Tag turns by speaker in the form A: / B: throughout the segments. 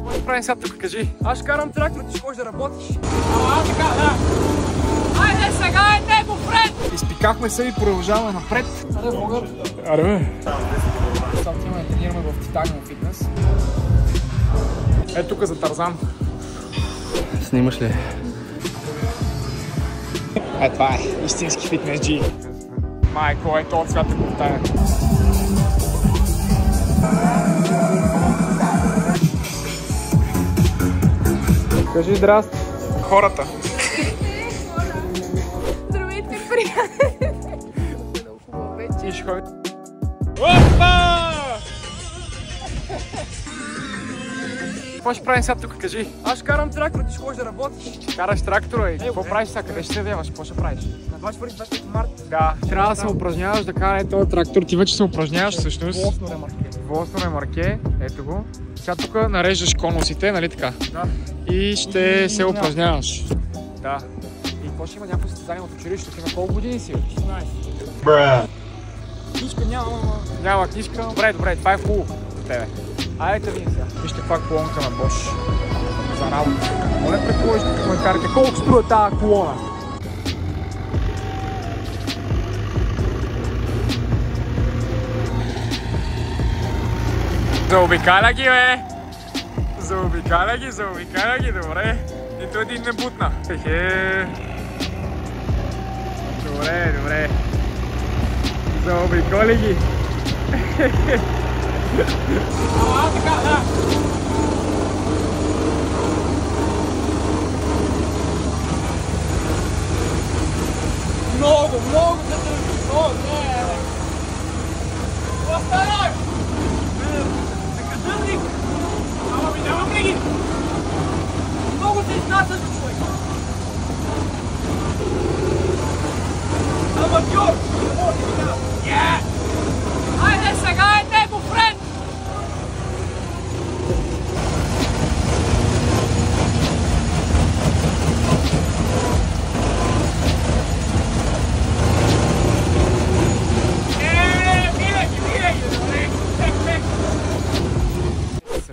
A: Какво правим сега тук, кажи?
B: Аз карам трактор, ти ще можеш да работиш.
A: Така, да. Айде сега е него, Фред!
B: Изпикахме се и продължаваме напред.
A: Аре, мога.
B: Аре, бе. Сега отиваме да тренираме в Титаниум фитнес. Ето тук за Тарзан.
C: Снимаш ли?
B: Това е истински фитнес джи. Майко, ето от цвята повтаря. Кажи здрасти. Хората.
D: Здравейте, приятели! Много хубаво вече.
B: И ще ходи. Опа! Какво ще правим сега тук, кажи? Аз карам трактор, ти ще можеш да работиш. Караш трактора и какво правиш сега? Къде ще се явяваш? Какво ще правиш? На 24-25 март. Да, трябва да се упражняваш да караш този трактор. Ти вече се упражняваш всъщност.
A: Двуосно ремарке.
B: Двуосно ремарке, ето го. Сега тук нареждаш конусите, нали така?
A: Да.
B: И ще се упражняваш. Да. И какво ще има някакво състезание от училището? Има колко години си?
A: 16.
B: Книжка няма. Няма книжка. Добре, това е хубаво за тебе. Айде да видим сега. Вижте каква е колонка на Bosch за работа. Моля предположите в коментарите колко струва тази колона. Заобикаля ги, бе! Заобикаля ги, добре. Нито един не бутна. Добре. Заобиколи ги.
A: Така, да. Много да държиш. О, не. Останай! Закадърник! Нямам ли ги? Много се изнасяш, човек! Аматьор! Айде сега е него, Фред!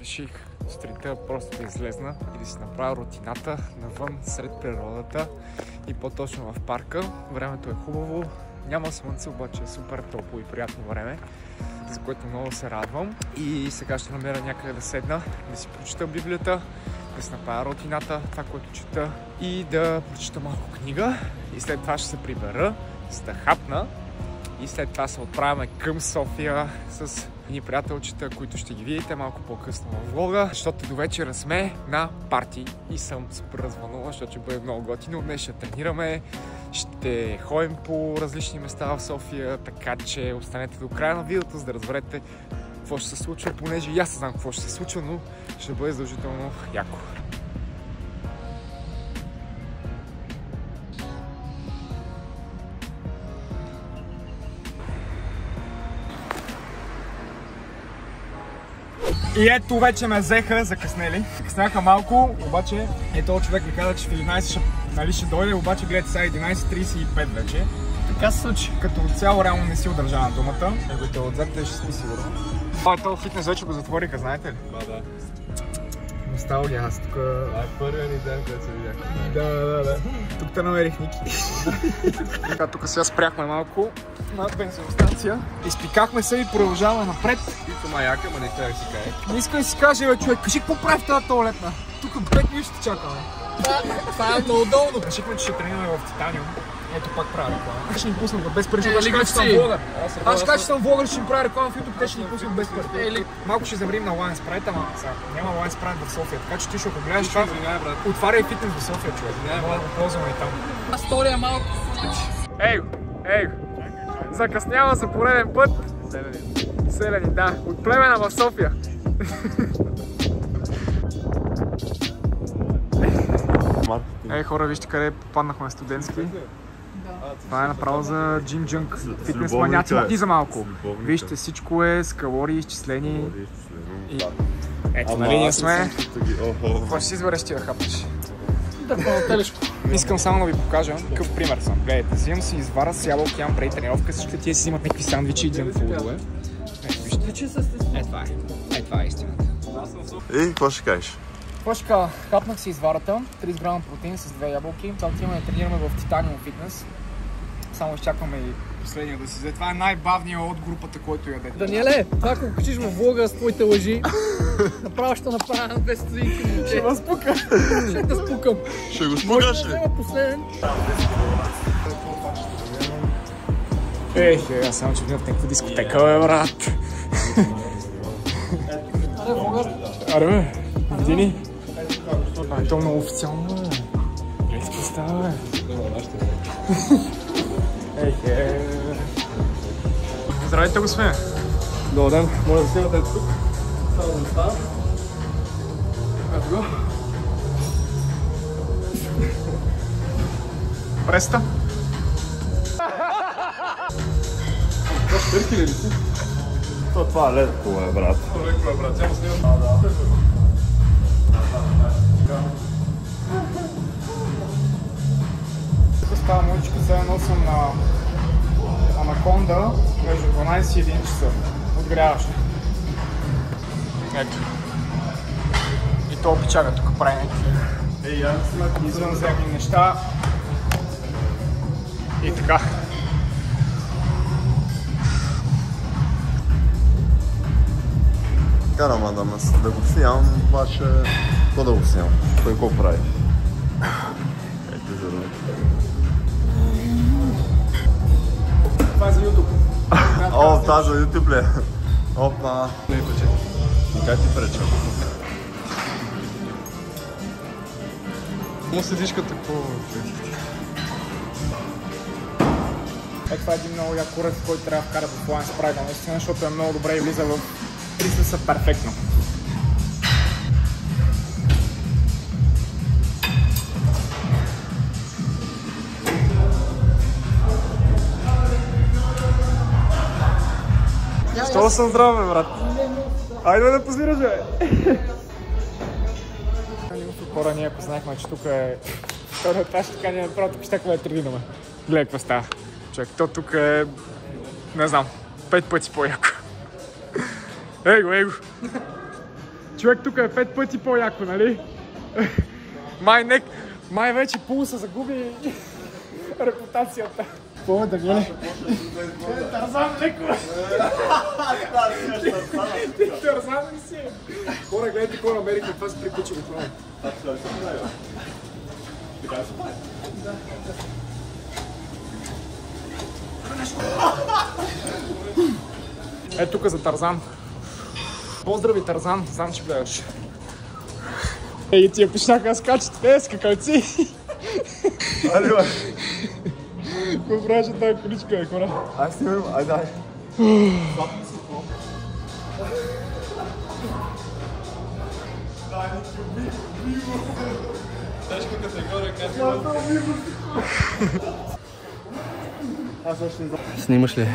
B: Реших сутринта просто да излезна и да си направя рутината навън сред природата и по-точно в парка. Времето е хубаво, няма слънце, обаче е супер топло и приятно време, за което много се радвам. И сега ще намеря някъде да седна, да си прочита Библията, да си направя рутината, това, което чета, и да прочита малко книга. И след това ще се прибера, за да хапна, и след това се отправяме към София с едни приятелчета, които ще ги видите малко по-късно в влога, защото до вечера сме на парти и съм супер развълнуван, защото ще бъде много готино. Днес ще тренираме, ще ходим по различни места в София, така че останете до края на видеото, за да разберете какво ще се случва, понеже и аз не знам какво ще се случва, но ще бъде задължително яко. И ето вече ме взеха, закъснели. Закъсняха малко, обаче този човек ми каза, че в 11 ще дойде, обаче гледайте сега 11:35 вече. Така се случи. Като цяло реално не си удържа на думата. Ето отзад ще спи сигурно. Това фитнес вече го затвориха, знаете ли?
C: Да.
B: Носталгия, аз тук...
C: Това е първият ни ден, където се видяхме.
B: Да. Тук те намерих, Ники. Така, тук сега спряхме малко на бензиностанция. Изпикахме се и продължаваме напред.
C: Пица маяка, ма не иска да си каже.
B: Не иска да си каже, бе, човек, кажи какво прави в тази туалетна. Тук 5 минути ще чакаме. Това е много удобно. Решихме, че ще тренираме в Титаниум. Ето пак правя реклама. Ще ни пуснат без пари, защото ще кажа, че съм влогър. Аз ще кажа, че съм влогър, ще им правя реклама в YouTube, те ще ни пуснат без пари. Малко ще замрим на Lion Sprite, ама няма Lion Sprite в София, така че ти ще ако гледаш това, отваряй фитнес в София, човек. Мога да го ползваме и там.
A: История малко.
B: Ей, закъснява за пореден път. Селени, да, от Плевена в София. Ей, хора, вижте къде попаднахме на студентски. Това е направо за Джим Джънк. Фитнес маняци. Махни за малко. Вижте, всичко е с калории, изчислени. Ето, на линия сме. Какво ще си избереш ти да хапнеш? Искам само да ви покажа какъв пример съм. Гледайте, взимам си извара с ябълки, имам преди тренировка, всички тия си имат някакви сандвичи и джънк фудове. Ето, вижте. Е, това е истината.
E: И какво ще кажеш?
B: Кошка, хапнах си изварата, 30 грама протеин с 2 ябълки. Сега отиваме да тренираме в Титаниум фитнес. Само изчакваме и последния да си взе. Това е най-бавният от групата, който яде.
F: Даниеле, това ако качиш в влога с твоите лъжи, направо ще направя на 2 стотинки, момче.
B: Ще ме спука.
F: Ще те спукам.
E: Ще го
F: Може
E: спукаш
F: да
E: ли?
F: взема последен.
B: Аз само че видят някаква дискотека, бе, брат.
F: Аре, влога.
B: Аре, бе, види ни. Това е то много официално, бе. Гледай си представа, бе. Здравейте, господин.
C: Добър ден, моля да снимате тук. Само да става.
B: Ето го. Преста.
C: Търки ли си? Това е ледко, бе, брат. Ледко, бе, брат. Само снимам.
B: Става мъчка, сега носим на Анаконда между 12 и 1 часа. Отгряваш. Ето. И то печага тук прави някакви извънземни неща. И така.
E: Карам да го снимам, обаче какво да го снимам? Той какво прави? Ето журно.
B: Това е за YouTube.
E: О, това за YouTube ли? Опа.
C: Не е пече.
E: И как ти преча?
C: Му седиш като какво?
B: Това е един много як курец, който трябва да вкара в план с правилно наистина, защото е много добре и влиза в присъса перфектно. Що съм здрав, бе, брат? Айде да позираш, бе! Хора, ние познахме, че тук е втория етаж, така ние направо тук щехме да тренираме. Гледай какво става. Човек, то тук е, не знам, 5 пъти по-яко. Ей го! Човек, тук е 5 пъти по-яко, нали? Май вече пулса загуби репутацията. Какво да гледай? Тарзан леко! Тарзан ли си? Хора, гледайте какво намерихме, това се приключи го това. Ето тук за Тарзан. Поздрави, Тарзан, знам, че гледаш. Ей, тия почнаха скачат, скакалци.
E: Айде, бе.
B: Какво правиш от тази количка, бе, хора?
E: Ай, снимам, ай, дай.
C: Тежка категория, как снимаш ли?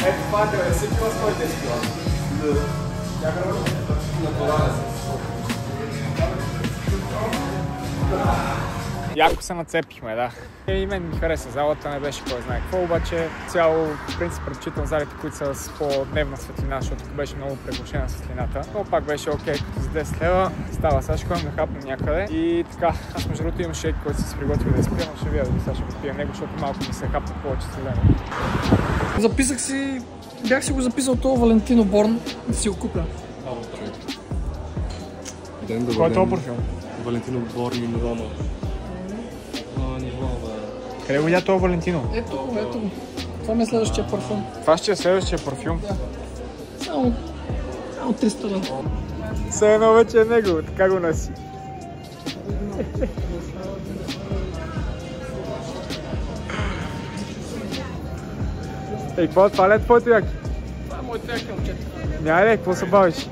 B: Ето това е 90 кила, 110 кила. Яко се нацепихме, да. И мен ми хареса залата, не беше кой знае какво, обаче цяло в принцип предпочитам залите, които са с по-дневна светлина, защото тук беше много преглушена светлината. Но пак беше окей, като за 10 лева става. Сега ще ходим да хапнем някъде. И така, аз между другото имам шейк, който си приготвил да изпия, но ще видя дали сега ще го пия него, защото малко ми се хапна повече селено.
F: Записах си, бях си го записал това Валентино Борн да си го купя.
B: Кой е този парфюм?
C: Валентино Борн и Рома.
B: Къде го видя този Валентино?
F: Ето го. Това ми е следващия парфюм.
B: Това ще е следващия парфюм.
F: Да. Само 300 лева.
B: Все едно вече е него, така го носи. Ей, какво е това? Лед твоето яки?
F: Това е моите яки, момчета.
B: Няма ли, какво се бавиш?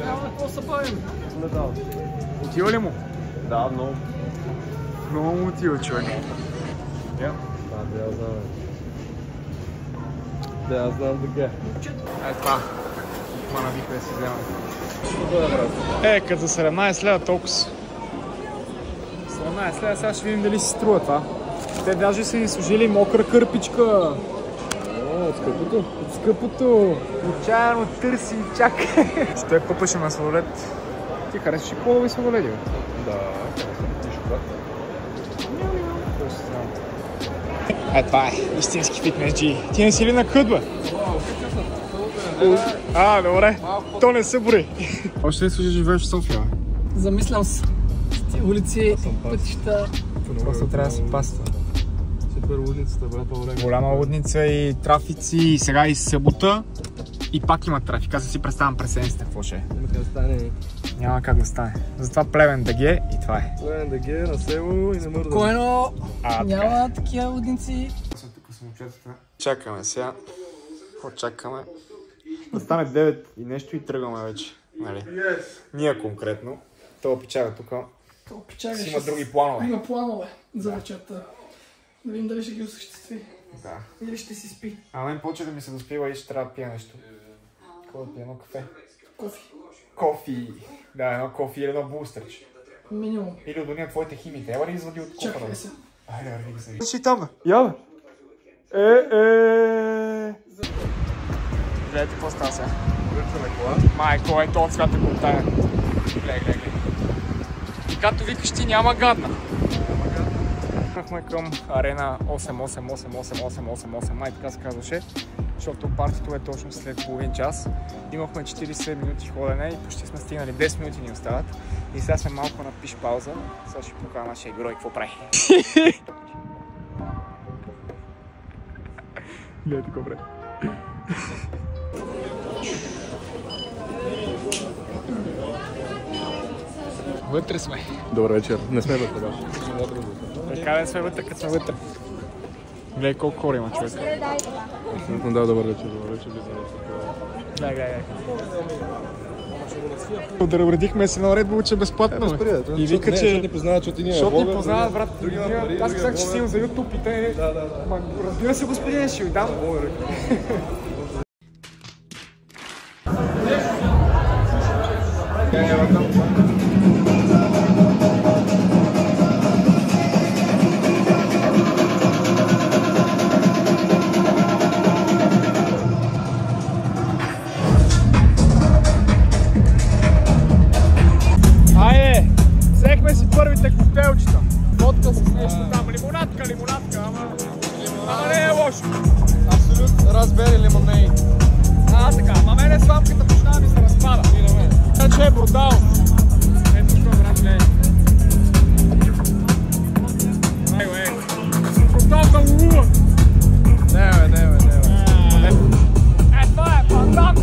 F: Няма какво се бавим.
B: Отива ли му?
E: Да, много.
B: Много му отива, човек. Я?
C: Да, я знам. Да, аз знам така.
B: Е, това. Ма навиква да си вземам. Като за 17 лева толкова. 17 лева, сега ще видим дали си струва това. Те даже са ни служили мокра кърпичка.
C: О, скъпото.
B: От скъпото. Отчаяно търси и чакай. Ще е пъпаше на самолет. Ти харесваш и полови самолети, бе?
C: Да, нищо това.
B: Това е истински фитнес G. Ти не си ли на къд, бе? Добре. То не се брои. Още ли служи живееш в София, бе?
F: Замислям се. Ти улици, пътища.
B: Просто трябва да си паста.
C: Супер лудницата, брат, по-време.
B: Голяма лудница и трафици, и сега и събота. И пак има трафик. Аз си представям през седмицата какво ще е.
C: Няма как да стане.
B: Няма как да стане. Затова Плевен да ги и това е.
C: Плевен да ги на село и не мърда.
F: Спокойно, няма такива лудници.
B: Тук са момчетата. Чакаме сега. Чакаме. Да стане 9 и нещо и тръгваме вече. Нали? Ние конкретно. Това печага тук. Си има други планове.
F: Има планове за вечерта. Да видим дали ще ги осъществи.
B: Да.
F: Или ще си спи.
B: А мен почва да ми се доспива и ще трябва да пия нещо. Какво да пия? Едно кафе?
F: Кофи.
B: Кофи. Да, едно кофи или едно бустерче.
F: Минимум.
B: Или от уния твоите химите. Ела ли извади от кофа?
F: Чакай се.
B: Айде, върви ги се виж. Ще там, бе. Я, бе. Гледайте какво става сега.
C: Върчаме кола.
B: Майко, ето от свята колтая. Гледай. И като викаш ти няма гадна. Тръгнахме към арена 888888, май така се казваше, защото партито е точно след половин час. Имахме 40 минути ходене и почти сме стигнали, 10 минути ни остават. И сега сме малко на пиш пауза. Сега ще покажа нашия герой какво прави. Гледайте какво прави. Вътре сме.
C: Добър вечер. Не сме вътре баш.
B: Така да сме вътре, като сме вътре. Гледай колко хора има, човек.
C: Да, добър вечер.
B: Гледай. Подредихме се на Red Bull, че е безплатно. И вика, че...
C: Защото ни познават, защото ти ние
B: Защото ни познават, брат. Аз казах, че си имам за YouTube и те... Разбира се, господин, ще ви дам. Айде! Взехме си първите коктейлчета. Водка с нещо там. Лимонадка, ама не е лошо.
C: Абсолютно разбери лимоней.
B: Така, ма мене сламката почна да ми се разпада. Значи е брутал. Ето това, брат, гледай. Бруталка лула.
C: Не.
B: Това е пандан.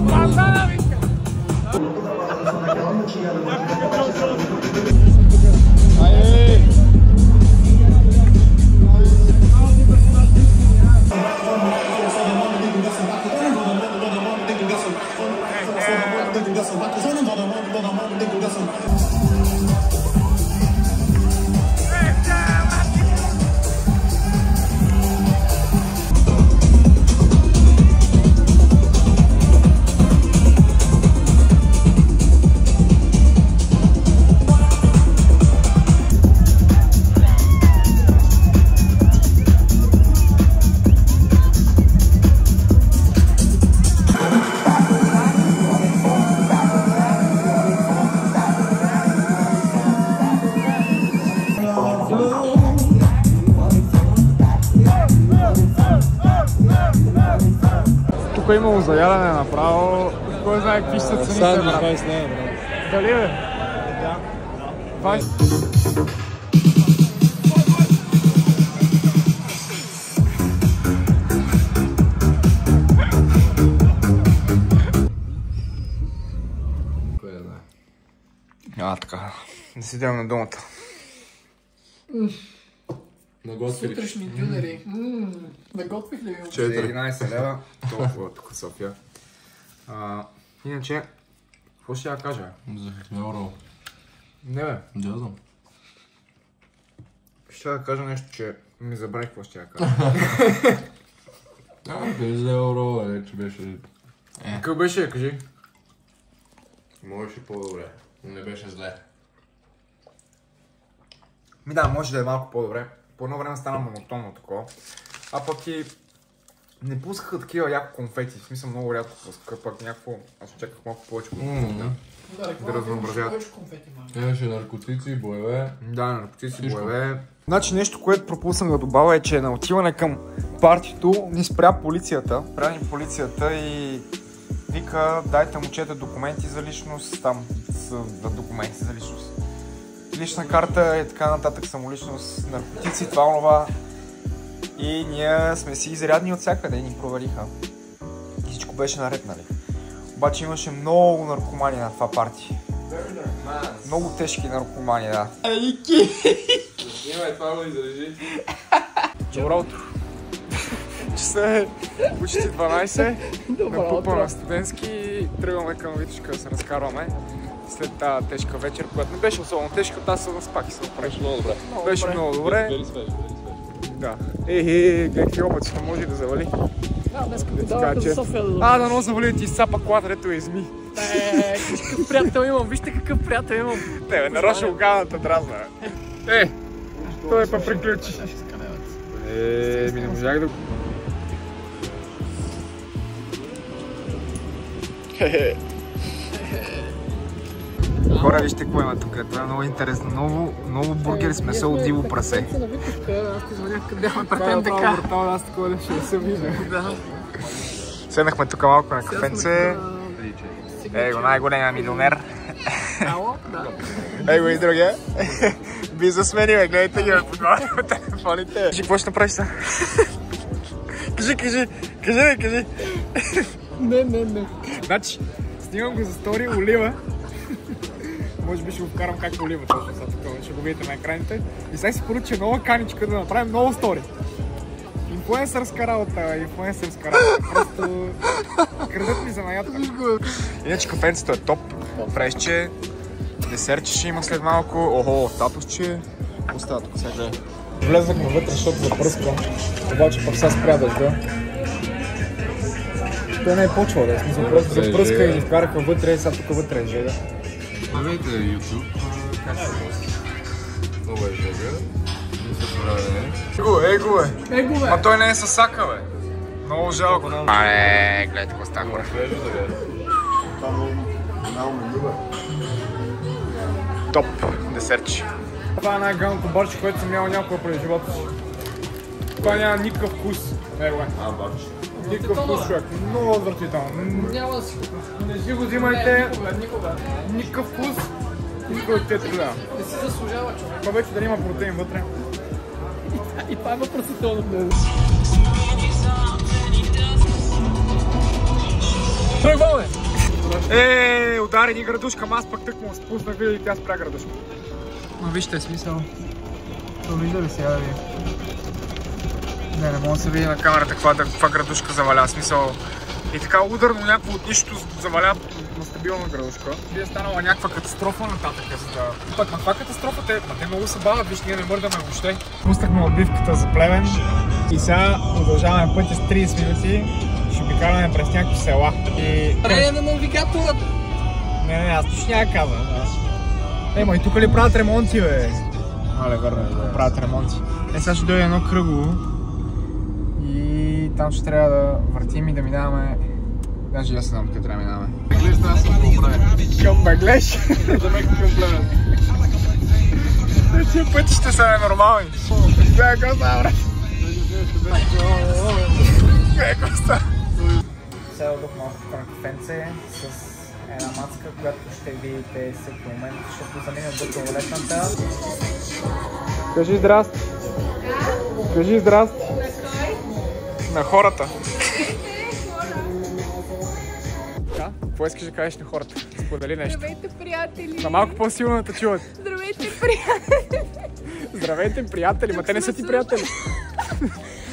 B: Пандана, вика. Айде. Тук е имало заядане направо. Кой знае какви ще са цените, брат?
C: 20 лева, брат.
B: Дали бе? Да. 20. Така. Да си дадем на думата.
F: Сутрешни дюнери. Наготвих ли ви?
B: 11 лева. Толкова тук в София. Иначе, какво ще я кажа?
C: За евро.
B: Не бе.
C: Да знам.
B: Ще да кажа нещо, че ми забравих какво ще я кажа.
C: 50 евро, че беше...
B: Какъв беше, кажи?
C: Можеше по-добре, но не беше зле.
B: Да, може да е малко по-добре. По едно време стана монотонно такова. А пък и не пускаха такива яко конфети. В смисъл много рядко пускаха, пък някакво... Аз очаквах малко повече конфети. Да разнообразят.
C: Имаше наркотици и боеве.
B: Да, наркотици, боеве. Значи нещо, което пропуснах да добавя е, че на отиване към партито ни спря полицията. Спря ни полицията и вика, дайте момчета документи за личност, там са документи за личност. Лична карта и така нататък, самоличност, наркотици, това. И ние сме си изрядни от всякъде и ни провериха. И всичко беше наред, нали? Обаче имаше много наркомани на това парти. Много тежки наркомани, да.
C: Снимай това, го изрежи.
B: Добро утро. Часа е почти 12. Напупа на студентски. Тръгваме към Витушка да се разкарваме. След тази тежка вечер, която не беше особено тежка, аз се наспах и се направих.
C: Беше много добре.
B: Беше много добре.
C: Бели свеж.
B: Да. гледай какви облаци, не може да завали.
F: Да, днес като даваха за София да завали.
B: Да но завали да ти изцапа колата, дето е изми.
F: Какъв приятел имам, вижте какъв приятел имам.
B: Не, нарочно оганата дразна. Той па приключи. Ми не можах да... Хора, вижте какво има тук. Това е много интересно. Много бургери с месо от диво прасе.
F: Аз ти звънях къде бяхме претен така.
B: Аз такова нещо не съм виждал. Седнахме тук малко на кафенце. Его, най-големия милионер.
F: Ало, да.
B: Его и другия. Бизнесмени, бе, гледайте ги, ме подварят по телефоните. Кажи, какво ще направиш сега? Кажи.
F: Не.
B: Значи, снимам го за стори, олива. Може би ще го вкарам как олива точно сега такова, ще го видите на екраните. И сега си поръча нова каничка да направим много стори. Инфлуенсърска работа, просто крадат ми занаята. Иначе кафенцето е топ, фрешче, десертче ще има след малко, охо, татусче. Остава тук сега гледа. Влезнахме вътре, защото запръсквам, обаче пък сега спря дъжда. Той не е почвал, да, смисъл, просто запръска и ни вкараха вътре и сега тук вътре е жега.
C: Гледайте YouTube. Как се много е жега.
B: Его е. А той не е със сака, бе. Много жалко. Гледайте какво става, хора. Топ десертче. Това е най-гълното барче, което съм ял някога преди живота си. Това няма никакъв вкус. Его е. Никакъв вкус, човек. Много отвратително.
F: Няма да си
B: Не си го взимайте.
F: никога.
B: Никакъв вкус. Никога от тези гледа.
F: Не си заслужава, човек.
B: Това вече дали има протеин вътре.
F: И това е въпросително.
B: Тръгваме! Удари ни градушка, аз пък тък му спуснах, видя и тя спря градушка. Но вижте смисъл. То вижда ли сега да ви? Не мога да се види на камерата каква градушка заваля, смисъл. И така ударно някакво от нищо заваля на стабилна градушка. Би е станала някаква катастрофа нататък, за да... Пък на това катастрофата те много се бавят, виж, ние не мърдаме въобще. Пуснахме отбивката за Плевен и сега продължаваме пътя с 30 минути. Ще обикаляме през някакви села.
F: Време на навигаторът!
B: Не, аз точно няма каза. Ма и тук ли правят ремонти, бе? Але, върна, правят ремонти. Сега ще дойде едно кръгово. И там ще трябва да въртим и да минаваме. Даже аз не знам къде трябва да минаваме.
C: Глеш, аз съм по-добре.
B: Към Беглеш?
C: За мен към Плевен.
B: Тия пътища са ненормални. Гледай какво става, брат. Гледай какво става. Сега дадох малко на кафенце с една мацка, която ще видите всеки момент, защото заминем до туалетната. Кажи здрасти. Кажи здрасти. На хората. Какво искаш да кажеш на хората? Сподели нещо.
D: Здравейте, приятели!
B: На малко по-силно да те чуват.
D: Здравейте, приятели!
B: Здравейте, приятели! Ма те не са ти приятели.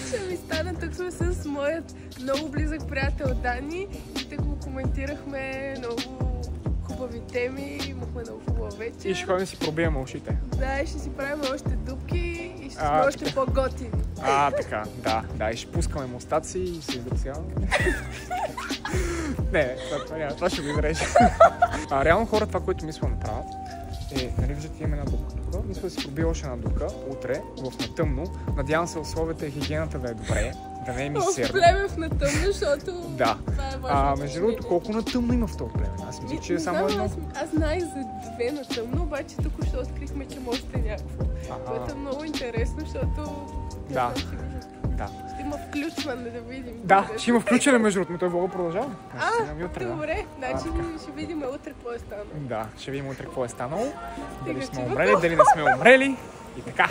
D: Ще ми стана, тук сме с моят много близък приятел Дани и тук го коментирахме много хубави теми, имахме много хубава вечер.
B: И ще ходим да си пробием ушите.
D: Да, и ще си правим още дупки и ще сме още по-готини.
B: Така, да, и ще пускаме мустаци и се издръсяваме. Не, това ще го изрежа. Реално хора, това, което мисля да направят, нали виждате, имаме една дупка тук. Мисля да си пробия още една дупка утре, в нетъмно. Надявам се условията и хигиената да е добре, да не е мисерно.
D: В Плевен на тъмно, защото
B: да.
D: Това е важно.
B: Между другото, колко на тъмно има в този Плевен? Аз мисля, че е само едно.
D: Аз знаех за 2 на тъмно, обаче тук ще открихме, че може да е някакво. Което е много интересно, защото
B: да.
D: Ще има включване да видим.
B: Да, ще има включване между другото, той влога продължава.
D: Добре, значи ще видим утре какво е станало.
B: Да, ще видим утре какво е станало. Дали сме умрели, дали не сме умрели и така.